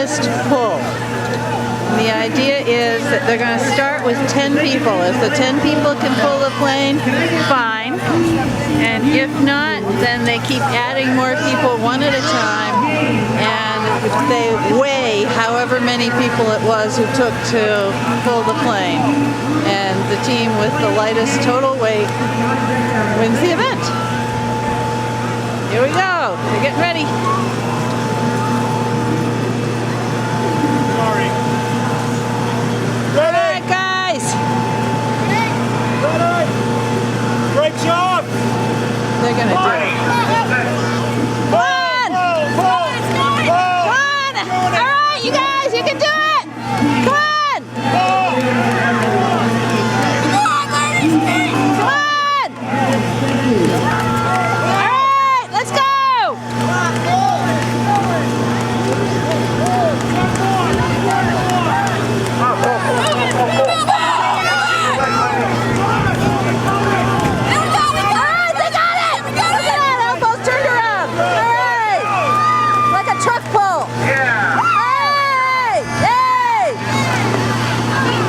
lightest pull. And the idea is that they're going to start with 10 people. If the 10 people can pull the plane, fine. And if not, then they keep adding more people one at a time. And they weigh however many people it was who took to pull the plane. And the team with the lightest total weight wins the event. Here we go. They're getting